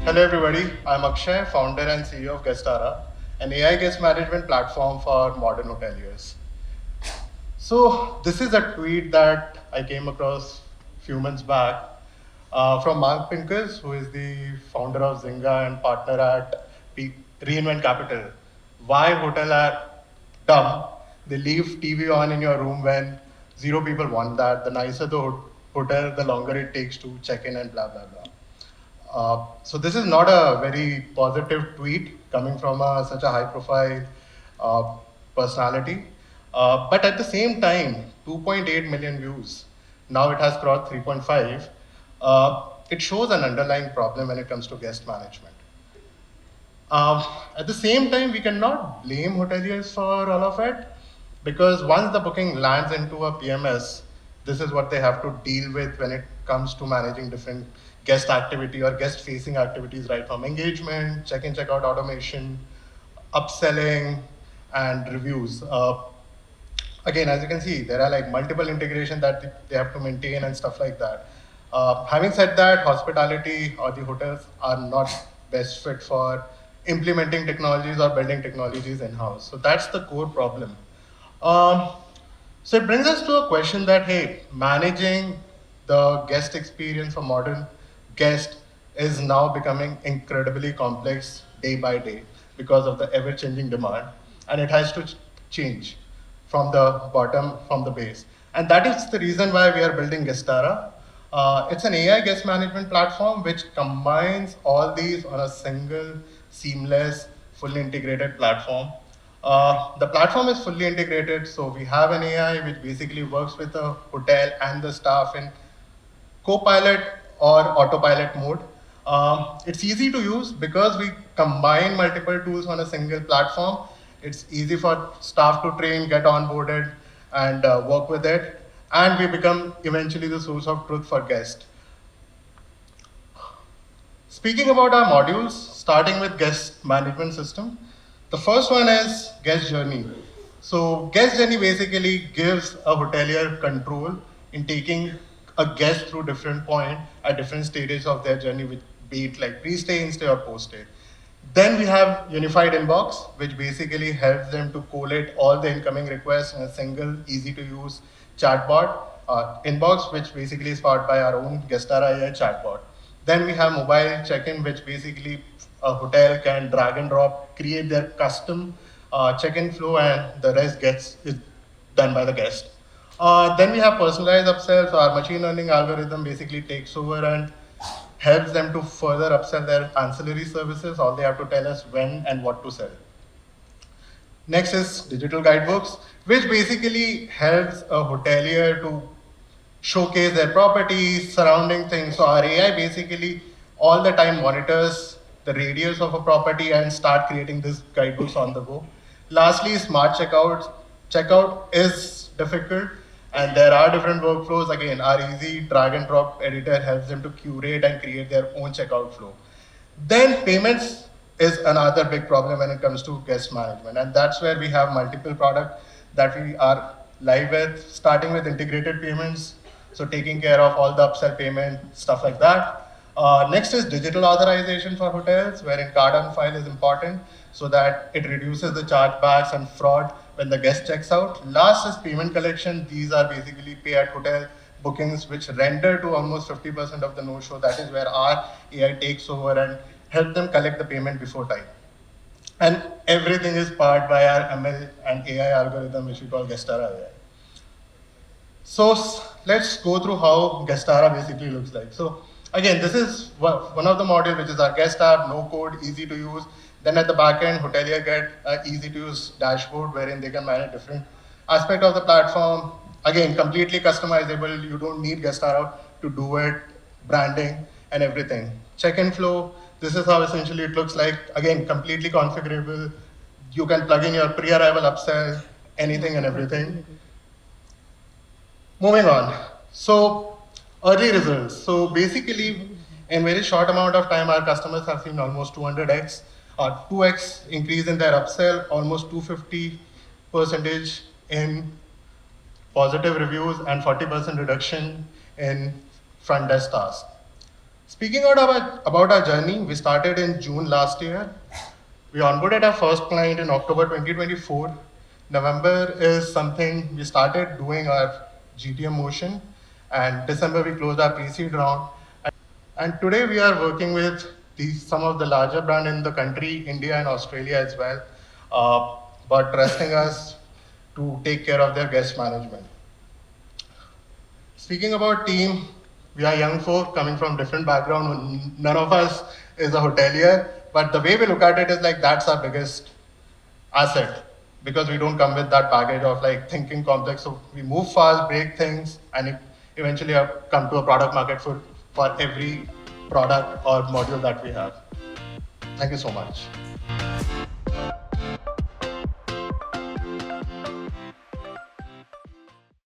Hello everybody, I'm Akshay, founder and CEO of Guestara, an AI guest management platform for modern hoteliers. So this is a tweet that I came across a few months back from Mark Pincus, who is the founder of Zynga and partner at Reinvent Capital. Why hotel are dumb? They leave TV on in your room when zero people want that. The nicer the hotel, the longer it takes to check in and blah blah blah. So this is not a very positive tweet coming from such a high-profile uh, personality. But at the same time, 2.8 million views. Now it has crossed 3.5. It shows an underlying problem when it comes to guest management. Um, at the same time, we cannot blame hoteliers for all of it because once the booking lands into a PMS, this is what they have to deal with when it comes to managing different guest activity or guest facing activities, right from engagement, check-in, check-out automation, upselling, and reviews. Again, as you can see, there are like multiple integration that they have to maintain and stuff like that. Having said that, hospitality or the hotels are not best fit for implementing technologies or building technologies in-house. So that's the core problem. Um, so it brings us to a question that, hey, managing the guest experience for modern guest is now becoming incredibly complex day by day because of the ever-changing demand, and it has to change from the bottom, from the base. And that is the reason why we are building Guestara. It's an AI guest management platform which combines all these on a single, seamless, fully integrated platform. The platform is fully integrated, so we have an AI which basically works with the hotel and the staff in co-pilot or autopilot mode. It's easy to use because we combine multiple tools on a single platform. It's easy for staff to train, get onboarded, and work with it. And we become eventually the source of truth for guests. Speaking about our modules, starting with guest management system, the first one is guest journey. So guest journey basically gives a hotelier control in taking a guest through different point at different stages of their journey, with be it like pre-stay, in-stay, or post-stay. Then we have unified inbox, which basically helps them to collate all the incoming requests in a single, easy-to-use chatbot inbox, which basically is powered by our own Guestara AI chatbot. Then we have mobile check-in, which basically a hotel can drag and drop, create their custom check-in flow, and the rest gets is done by the guest. Then we have personalized upsells. So our machine learning algorithm basically takes over and helps them to further upsell their ancillary services. All they have to tell us when and what to sell. Next is digital guidebooks, which basically helps a hotelier to showcase their properties, surrounding things. So our AI basically all the time monitors the radius of a property and start creating these guidebooks on the go. Lastly, smart checkouts. Checkout is difficult and there are different workflows. Again, our easy drag and drop editor helps them to curate and create their own checkout flow. Then payments is another big problem when it comes to guest management. And that's where we have multiple products that we are live with, starting with integrated payments. So taking care of all the upsell payment, stuff like that. Next is digital authorization for hotels, wherein card on file is important so that it reduces the chargebacks and fraud when the guest checks out. Last is payment collection. These are basically pay at hotel bookings, which render to almost 50% of the no-show. That is where our AI takes over and help them collect the payment before time. And everything is powered by our ML and AI algorithm, which we call Guestara AI. So let's go through how Guestara basically looks like. So again, this is one of the modules, which is our guest app, no code, easy to use. Then at the back end, hotelier get an easy to use dashboard wherein they can manage different aspect of the platform. Again, completely customizable. You don't need Guestara to do it, branding and everything. Check-in flow. This is how essentially it looks like. Again, completely configurable. You can plug in your pre-arrival upsell, anything and everything. Moving on. So early results. So basically, in very short amount of time, our customers have seen almost 200x or 2x increase in their upsell, almost 250 percentage in positive reviews, and 40% reduction in front desk tasks. Speaking about our journey, we started in June last year. We onboarded our first client in October 2024. November is something we started doing our GTM motion, and December we closed our pre-seed round. And today we are working with some of the larger brands in the country, India and Australia as well, but trusting us to take care of their guest management. Speaking about team, we are young folk coming from different background. None of us is a hotelier, but the way we look at it is like that's our biggest asset because we don't come with that baggage of like thinking complex. So we move fast, break things, and eventually come to a product market for every product or module that we have. Thank you so much.